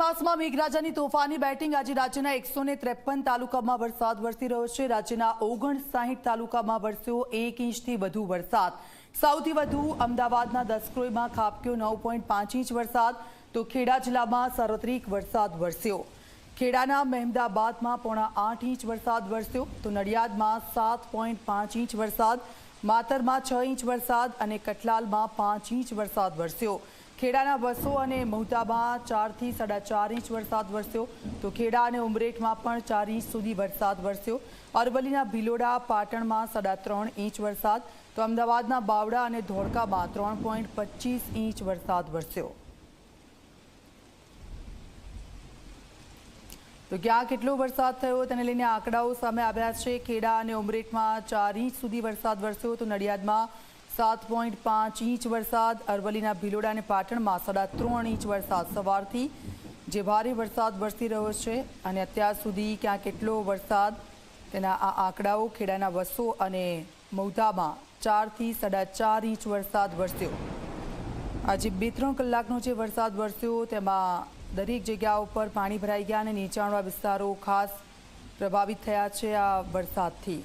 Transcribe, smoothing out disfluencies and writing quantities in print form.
માસમાં મેઘરાજાની તોફાની બેટિંગ। આજે રાજ્યના 153 તાલુકામાં વરસાદ વરસી રહ્યો છે। રાજ્યના 59 તાલુકામાં વરસ્યો 1 ઇંચથી વધુ વરસાદ। સૌથી વધુ અમદાવાદના દસક્રોઈમાં ખાબક્યો 9.5 ઇંચ વરસાદ, તો ખેડા જિલ્લામાં સાર્વત્રિક વરસાદ વરસ્યો। ખેડાના મહેમદાબાદમાં 8.5 ઇંચ વરસાદ વરસ્યો, તો નડિયાદમાં 7.5 ઇંચ વરસાદ, માતરમાં 6 ઇંચ વરસાદ અને કટલાલમાં 5 ઇંચ વરસાદ વરસ્યો। ખેડાના વસો અને મહુધામાં 4 થી 4.5 ઇંચ વરસાદ વરસ્યો, તો ખેડા અને ઉમરેઠમાં પણ 4 ઇંચ સુધી વરસાદ વરસ્યો। અરવલ્લીના ભિલોડા, પાટણમાં 3.5 ઇંચ વરસાદ, તો અમદાવાદના બાવડા અને ધોળકામાં 3.25 ઇંચ વરસાદ વરસ્યો। તો ક્યાં કેટલો વરસાદ થયો તેને લઈને આંકડાઓ સામે આવ્યા છે। ખેડા અને ઉમરેઠમાં 4 ઇંચ સુધી વરસાદ વરસ્યો, તો નડિયાદમાં 7.5 ઇંચ વરસાદ, અરવલ્લીના ભિલોડા અને પાટણમાં 3.5 ઇંચ વરસાદ। સવારથી જે ભારે વરસાદ વરસી રહ્યો છે અને અત્યાર સુધી ક્યાં કેટલો વરસાદ તેના આ આંકડાઓ। ખેડાના વસો અને મહુધામાં 4 થી 4.5 ઇંચ વરસાદ વરસ્યો। આજે 2-3 કલાકનો જે વરસાદ વરસ્યો તેમાં દરેક જગ્યાઓ પર પાણી ભરાઈ ગયા અને નીચાણવાળા વિસ્તારો ખાસ પ્રભાવિત થયા છે આ વરસાદથી।